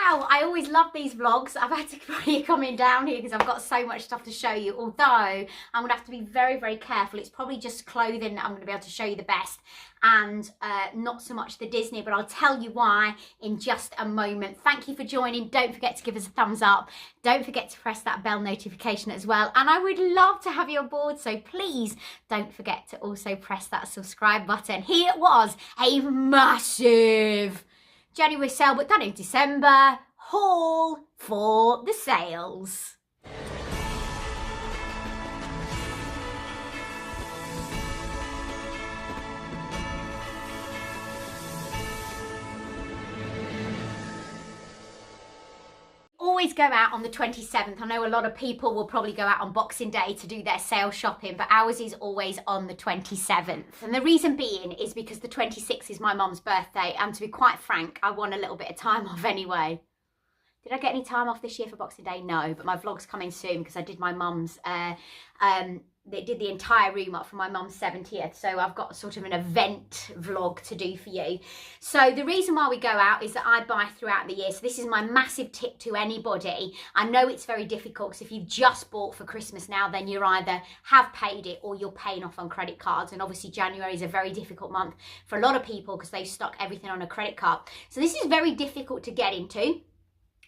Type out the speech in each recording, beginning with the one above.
Wow, I always love these vlogs. I've had to bring you coming down here because I've got so much stuff to show you, although I'm going to have to be very, very careful. It's probably just clothing that I'm going to be able to show you the best, and not so much the Disney, but I'll tell you why in just a moment. Thank you for joining. Don't forget to give us a thumbs up. Don't forget to press that bell notification as well, and I would love to have you on board, so please don't forget to also press that subscribe button. Here was a massive January sale, but that is December haul for the sales. Always go out on the 27th. I know a lot of people will probably go out on Boxing Day to do their sale shopping, but ours is always on the 27th. And the reason being is because the 26th is my mum's birthday, and to be quite frank, I want a little bit of time off anyway. Did I get any time off this year for Boxing Day? No, but my vlog's coming soon because I did my mum's, they did the entire room up for my mum's 70th. So I've got sort of an event vlog to do for you. So the reason why we go out is that I buy throughout the year. So this is my massive tip to anybody. I know it's very difficult because if you've just bought for Christmas now, then you're either have paid it or you're paying off on credit cards. And obviously January is a very difficult month for a lot of people because they've stuck everything on a credit card. So this is very difficult to get into.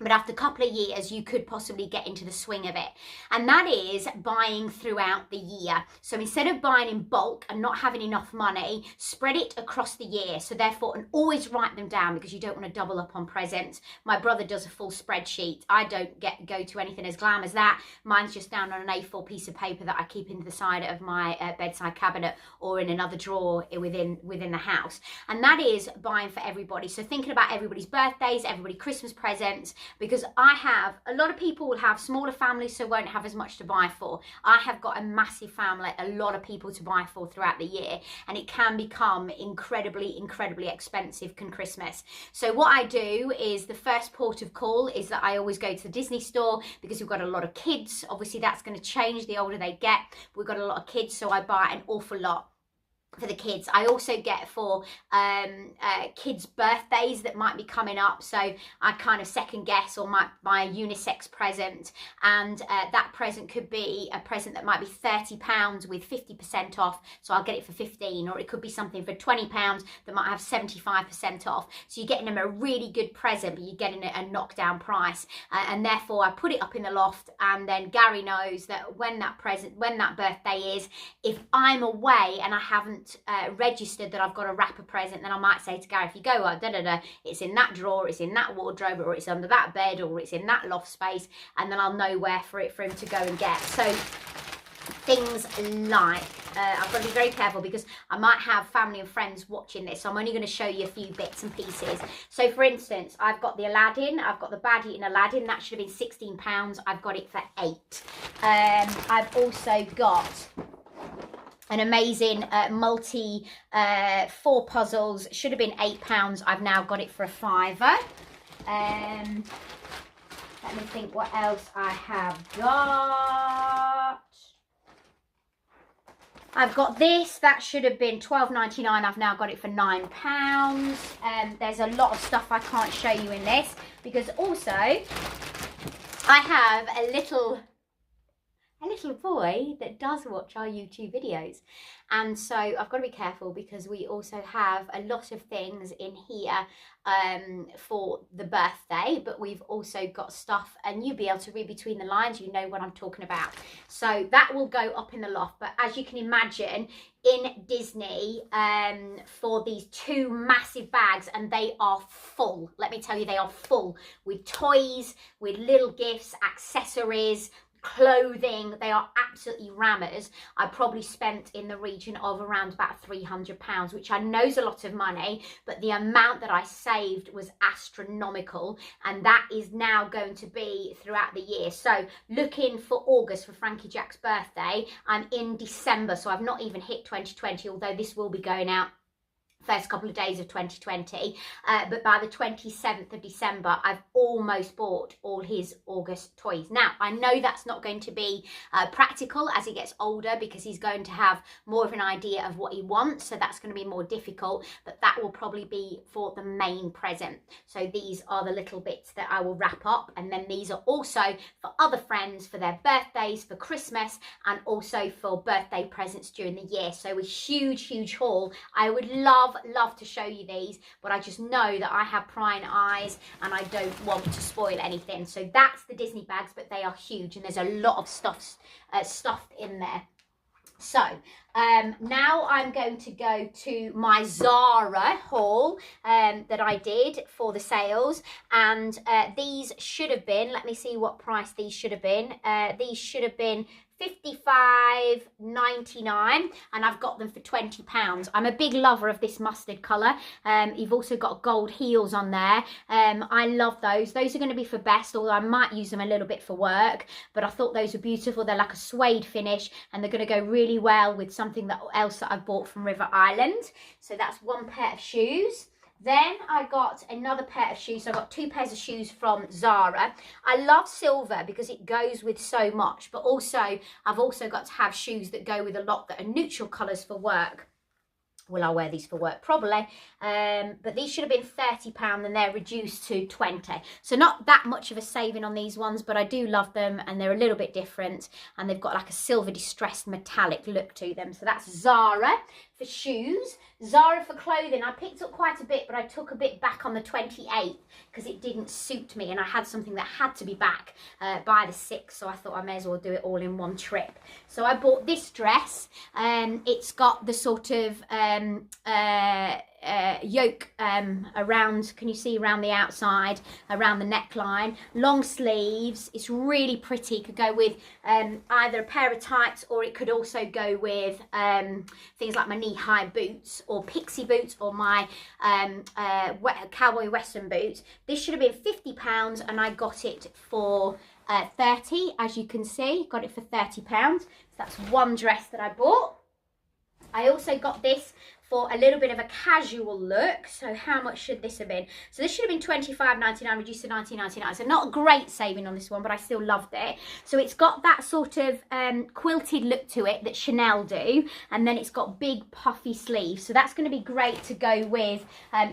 But after a couple of years, you could possibly get into the swing of it. And that is buying throughout the year. So instead of buying in bulk and not having enough money, spread it across the year. So therefore, and always write them down because you don't want to double up on presents. My brother does a full spreadsheet. I don't go to anything as glam as that. Mine's just down on an A4 piece of paper that I keep into the side of my bedside cabinet or in another drawer within the house. And that is buying for everybody. So thinking about everybody's birthdays, everybody's Christmas presents, because a lot of people will have smaller families, so won't have as much to buy for. I have got a massive family, a lot of people to buy for throughout the year, and it can become incredibly, incredibly expensive come Christmas. So what I do is the first port of call is that I always go to the Disney store because we've got a lot of kids. Obviously that's going to change the older they get. We've got a lot of kids, so I buy an awful lot for the kids. I also get for kids' birthdays that might be coming up, so I kind of second guess or might buy a unisex present, and that present could be a present that might be £30 with 50% off, so I'll get it for 15, or it could be something for £20 that might have 75% off. So you're getting them a really good present, but you're getting it a knockdown price, and therefore I put it up in the loft, and then Gary knows that when that birthday is, if I'm away and I haven't registered that I've got to wrap a present, then I might say to Gary, if you go, it's in that drawer, it's in that wardrobe, or it's under that bed, or it's in that loft space, and then I'll know where for him to go and get. So things like, I've got to be very careful because I might have family and friends watching this, so I'm only going to show you a few bits and pieces. So for instance, I've got the Aladdin, I've got the baddie in Aladdin, that should have been £16, I've got it for £8. I've also got an amazing multi 4 puzzles, should have been £8, I've now got it for a £5. Let me think what else I have got. I've got this, that should have been £12.99, I've now got it for £9. There's a lot of stuff I can't show you in this because also I have a little boy that does watch our YouTube videos, and so I've got to be careful because we also have a lot of things in here for the birthday, but we've also got stuff, and you'll be able to read between the lines, you know what I'm talking about. So that will go up in the loft, but as you can imagine, in Disney, for these 2 massive bags, and they are full, let me tell you, they are full with toys, with little gifts, accessories, clothing. They are absolutely rammers. I probably spent in the region of around about £300, which I know is a lot of money, but the amount that I saved was astronomical, and that is now going to be throughout the year. So looking for August for Frankie Jack's birthday, I'm in December, so I've not even hit 2020, although this will be going out first couple of days of 2020, but by the 27th of December I've almost bought all his August toys. Now I know that's not going to be practical as he gets older, because he's going to have more of an idea of what he wants, so that's going to be more difficult, but that will probably be for the main present. So these are the little bits that I will wrap up, and then these are also for other friends for their birthdays, for Christmas, and also for birthday presents during the year. So a huge haul. I would love to show you these, but I just know that I have prying eyes and I don't want to spoil anything. So that's the Disney bags, but they are huge and there's a lot of stuff stuffed in there. So now I'm going to go to my Zara haul that I did for the sales, and these should have been, let me see what price these should have been. These should have been $55.99 and I've got them for £20. I'm a big lover of this mustard colour. You've also got gold heels on there. I love those. Those are going to be for best, although I might use them a little bit for work, but I thought those were beautiful. They're like a suede finish and they're going to go really well with something else that I bought from River Island. So that's one pair of shoes. Then I got another pair of shoes. So I got two pairs of shoes from Zara. I love silver because it goes with so much, but also I've also got to have shoes that go with a lot that are neutral colours for work. Well, I'll wear these for work probably, but these should have been £30 and they're reduced to 20. So not that much of a saving on these ones, but I do love them and they're a little bit different and they've got like a silver distressed metallic look to them. So that's Zara for shoes. Zara for clothing, I picked up quite a bit, but I took a bit back on the 28th because it didn't suit me and I had something that had to be back by the 6th, so I thought I may as well do it all in one trip. So I bought this dress. It's got the sort of yoke around, can you see, around the outside, around the neckline, long sleeves. It's really pretty. Could go with either a pair of tights, or it could also go with things like my knee-high boots or pixie boots or my cowboy western boots. This should have been £50 and I got it for 30, as you can see. Got it for £30. So that's one dress that I bought. I also got this for a little bit of a casual look. So how much should this have been? So this should have been £25.99 reduced to £19.99. So not a great saving on this one, but I still loved it. So it's got that sort of quilted look to it that Chanel do, and then it's got big puffy sleeves. So that's going to be great to go with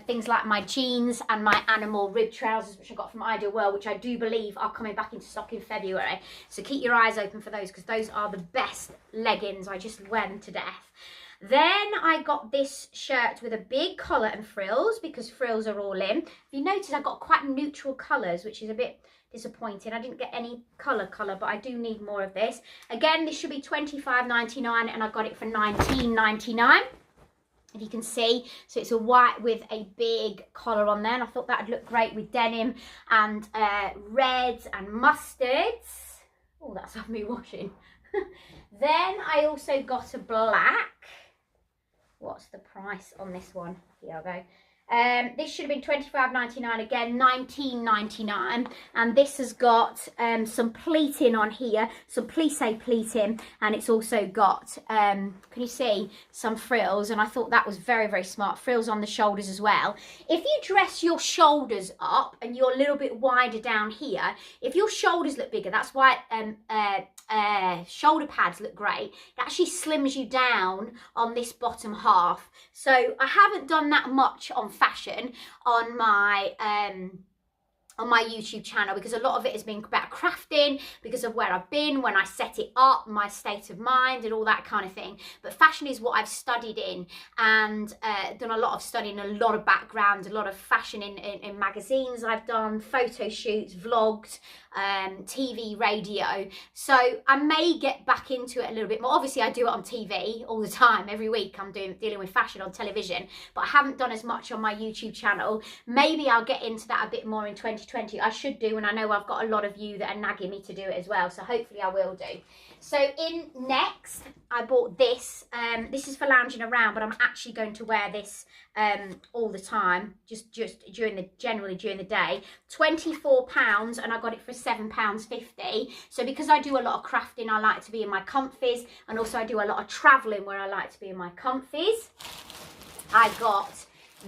things like my jeans and my animal rib trousers, which I got from Ideal World, which I do believe are coming back into stock in February. So keep your eyes open for those, because those are the best leggings. I just wear them to death. Then I got this shirt with a big collar and frills, because frills are all in. If you notice, I got quite neutral colours, which is a bit disappointing. I didn't get any colour, but I do need more of this. Again, this should be £25.99 and I got it for £19.99. If you can see, so it's a white with a big collar on there, and I thought that would look great with denim and reds and mustards. Oh, that's of me washing. Then I also got a black. What's the price on this one? Here I go. This should have been £25.99, again £19.99, and this has got some pleating on here, some plissé pleating, and it's also got can you see, some frills, and I thought that was very smart. Frills on the shoulders as well. If you dress your shoulders up and you're a little bit wider down here, if your shoulders look bigger, that's why shoulder pads look great. It actually slims you down on this bottom half. So I haven't done that much on fashion on my YouTube channel, because a lot of it has been about crafting, because of where I've been, when I set it up, my state of mind and all that kind of thing. But fashion is what I've studied in, and done a lot of studying, a lot of background, a lot of fashion in magazines I've done, photo shoots, vlogged, TV, radio. So I may get back into it a little bit more. Obviously I do it on TV all the time, every week I'm dealing with fashion on television, but I haven't done as much on my YouTube channel. Maybe I'll get into that a bit more in 2020. I should do, and I know I've got a lot of you that are nagging me to do it as well, so hopefully I will do. So in next, I bought this. This is for lounging around, but I'm actually going to wear this all the time, just generally during the day. £24, and I got it for £7.50. So because I do a lot of crafting, I like to be in my comfies, and also I do a lot of travelling where I like to be in my comfies. I got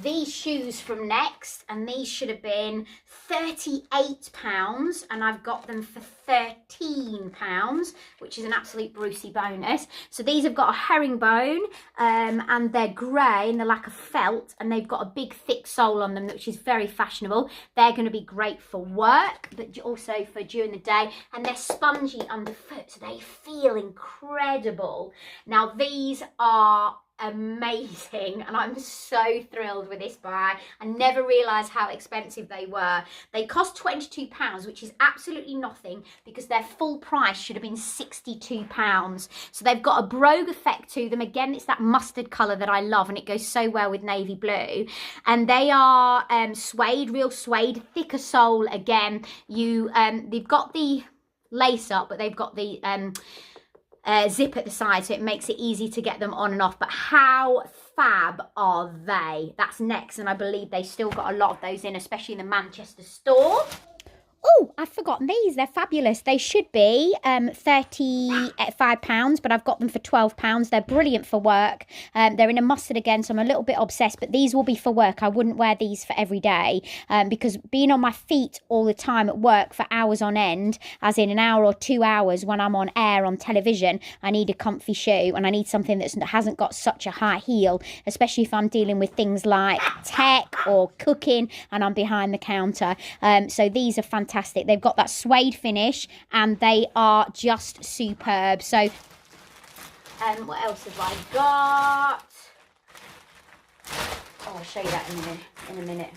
these shoes from Next, and these should have been £38, and I've got them for £13, which is an absolute Brucey bonus. So these have got a herringbone, and they're grey and they're like a felt, and they've got a big thick sole on them, which is very fashionable. They're going to be great for work, but also for during the day, and they're spongy underfoot, so they feel incredible. Now these are amazing, and I'm so thrilled with this buy. I never realised how expensive they were. They cost £22, which is absolutely nothing, because their full price should have been £62. So they've got a brogue effect to them. Again, it's that mustard colour that I love, and it goes so well with navy blue. And they are suede, real suede, thicker sole. Again, they've got the lace up, but they've got the zip at the side, so it makes it easy to get them on and off. But how fab are they? That's Next, and I believe they still got a lot of those in, especially in the Manchester store. Oh, I've forgotten these. They're fabulous. They should be £35, but I've got them for £12. They're brilliant for work. They're in a mustard again, so I'm a little bit obsessed, but these will be for work. I wouldn't wear these for every day, because being on my feet all the time at work for hours on end, as in an hour or 2 hours when I'm on air on television, I need a comfy shoe, and I need something that hasn't got such a high heel, especially if I'm dealing with things like tech or cooking and I'm behind the counter. So these are fantastic. They've got that suede finish, and they are just superb. So what else have I got? Oh, I'll show you that in a minute.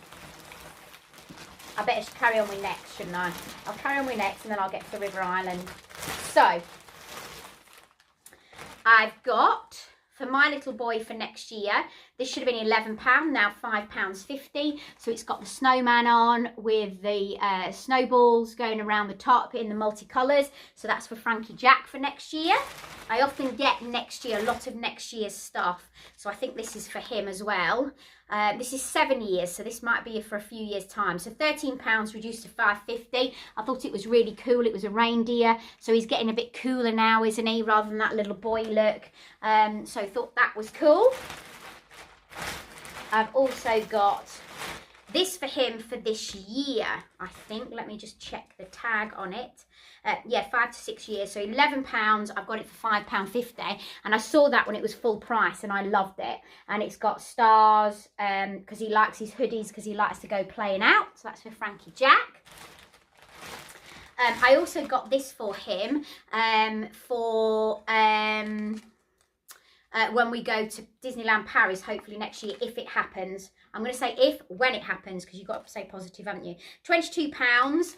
I better carry on with Next, shouldn't I? I'll carry on with Next, and then I'll get to River Island. So I've got, for my little boy for next year, this should have been £11, now £5.50. So it's got the snowman on with the snowballs going around the top in the multicolours. So that's for Frankie Jack for next year. I often get next year, a lot of next year's stuff. So I think this is for him as well. This is 7 years, so this might be for a few years' time. So £13 reduced to £5.50. I thought it was really cool. It was a reindeer, so he's getting a bit cooler now, isn't he, rather than that little boy look. So I thought that was cool. I've also got this for him for this year, I think. Let me just check the tag on it. Yeah, 5 to 6 years, so £11. I've got it for £5.50, and I saw that when it was full price, and I loved it. And it's got stars, because he likes his hoodies, because he likes to go playing out. So that's for Frankie Jack. I also got this for him when we go to Disneyland Paris, hopefully next year, if it happens. I'm going to say when it happens, because you've got to say positive, haven't you? £22,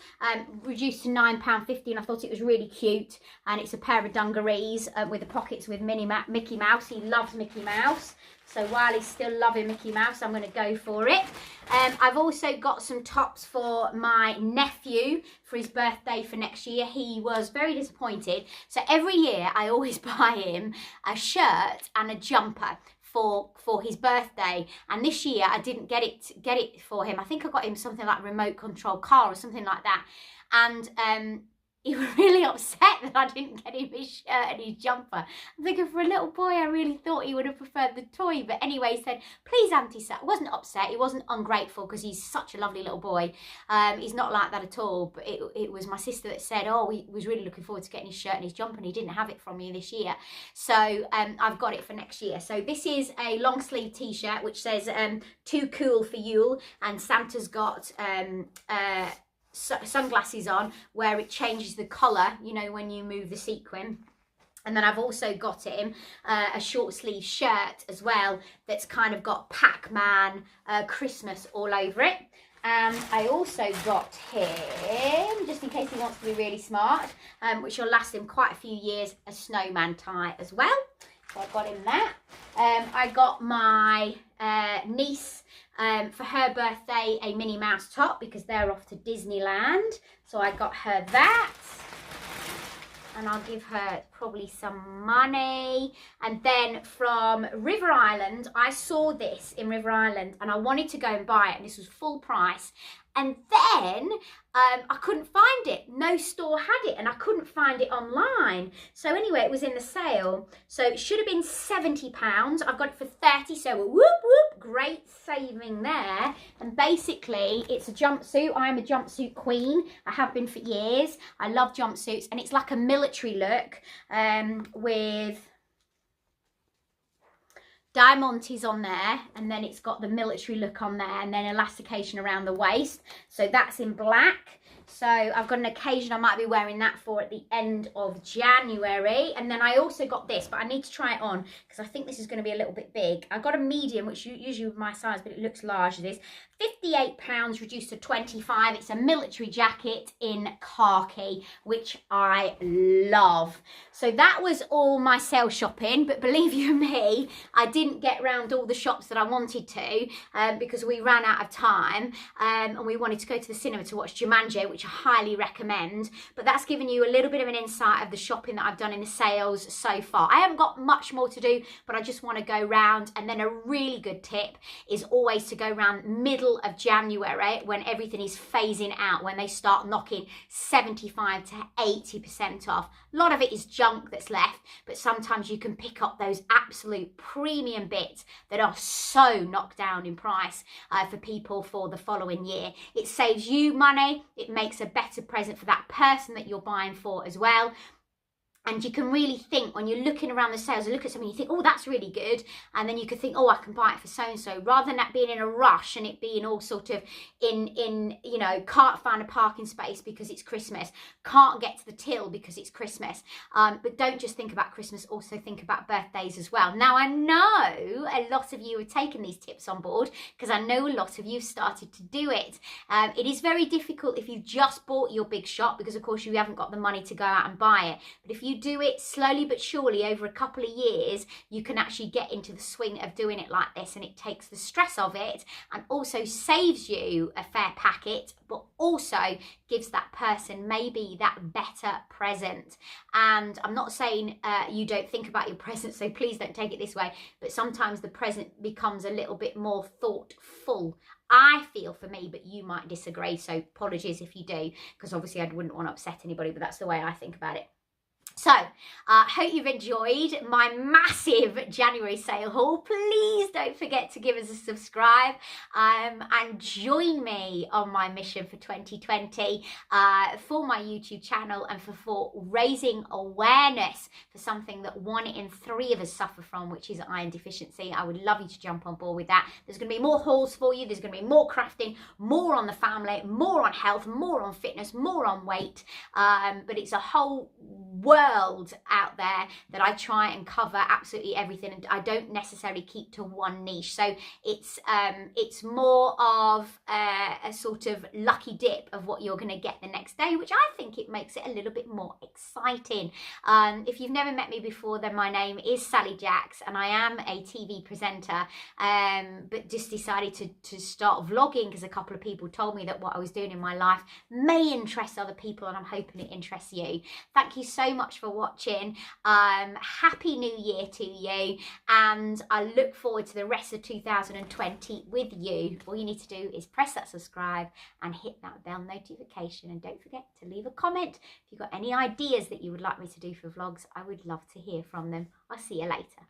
reduced to £9.50, and I thought it was really cute. And it's a pair of dungarees with the pockets with Mickey Mouse. He loves Mickey Mouse. So while he's still loving Mickey Mouse, I'm going to go for it. I've also got some tops for my nephew for his birthday for next year. He was very disappointed. So every year I always buy him a shirt and a jumper for his birthday, and this year I didn't get it for him. I think I got him something like a remote control car or something like that, and he was really upset that I didn't get him his shirt and his jumper. I'm thinking, for a little boy, I really thought he would have preferred the toy. But anyway, he said, please, Auntie Sat. He wasn't upset. He wasn't ungrateful, because he's such a lovely little boy. He's not like that at all. But it was my sister that said, oh, he was really looking forward to getting his shirt and his jumper, and he didn't have it from you this year. So I've got it for next year. So this is a long sleeve t-shirt, which says, too cool for Yule. And Santa's got sunglasses on, where it changes the colour, you know, when you move the sequin. And then I've also got him a short sleeve shirt as well, that's kind of got Pac-Man Christmas all over it. And I also got him, just in case he wants to be really smart, which will last him quite a few years, a snowman tie as well. So I got him that. I got my niece, for her birthday, a Minnie Mouse top, because they're off to Disneyland. So I got her that. And I'll give her probably some money. And then from River Island, I saw this in River Island, and I wanted to go and buy it, and this was full price. And then I couldn't find it. No store had it, and I couldn't find it online. So anyway, it was in the sale. So it should have been £70. I've got it for 30, so whoop, whoop, great saving there. And basically it's a jumpsuit. I'm a jumpsuit queen. I have been for years. I love jumpsuits, and it's like a military look with diamantes on there, and then it's got the military look on there, and then elastication around the waist. So that's in black. So I've got an occasion I might be wearing that for at the end of January. And then I also got this, but I need to try it on because I think this is going to be a little bit big. I got a medium, which usually with my size, but it looks large. It is £58 reduced to 25. It's a military jacket in khaki, which I love. So that was all my sale shopping, but believe you me, I didn't get round all the shops that I wanted to because we ran out of time and we wanted to go to the cinema to watch Jumanji, which I highly recommend. But that's given you a little bit of an insight of the shopping that I've done in the sales so far. I haven't got much more to do, but I just want to go round. And then a really good tip is always to go round middle of January when everything is phasing out, when they start knocking 75 to 80% off. A lot of it is junk that's left, but sometimes you can pick up those absolute premium bits that are so knocked down in price for people for the following year. It saves you money. It makes a better present for that person that you're buying for as well. And you can really think when you're looking around the sales, you look at something, you think, oh, that's really good. And then you could think, oh, I can buy it for so-and-so, rather than that being in a rush and it being all sort of in you know, can't find a parking space because it's Christmas, can't get to the till because it's Christmas. But don't just think about Christmas, also think about birthdays as well. Now, I know a lot of you have taken these tips on board because I know a lot of you have started to do it. It is very difficult if you've just bought your big shop because, of course, you haven't got the money to go out and buy it. But if you do it slowly but surely over a couple of years, you can actually get into the swing of doing it like this, and it takes the stress of it and also saves you a fair packet, but also gives that person maybe that better present. And I'm not saying you don't think about your present, so please don't take it this way, but sometimes the present becomes a little bit more thoughtful, I feel, for me, but you might disagree, so apologies if you do, because obviously I wouldn't want to upset anybody, but that's the way I think about it. So, hope you've enjoyed my massive January sale haul. Please don't forget to give us a subscribe and join me on my mission for 2020 for my YouTube channel and for raising awareness for something that 1 in 3 of us suffer from, which is iron deficiency. I would love you to jump on board with that. There's going to be more hauls for you. There's going to be more crafting, more on the family, more on health, more on fitness, more on weight. But it's a whole world out there that I try and cover absolutely everything, and I don't necessarily keep to one niche. So it's more of a sort of lucky dip of what you're going to get the next day, which I think it makes it a little bit more exciting. If you've never met me before, then my name is Sally Jacks and I am a TV presenter, but just decided to start vlogging because a couple of people told me that what I was doing in my life may interest other people, and I'm hoping it interests you. Thank you so much for watching. Happy New Year to you, and I look forward to the rest of 2020 with you. All you need to do is press that subscribe and hit that bell notification, and don't forget to leave a comment if you've got any ideas that you would like me to do for vlogs. I would love to hear from them. I'll see you later.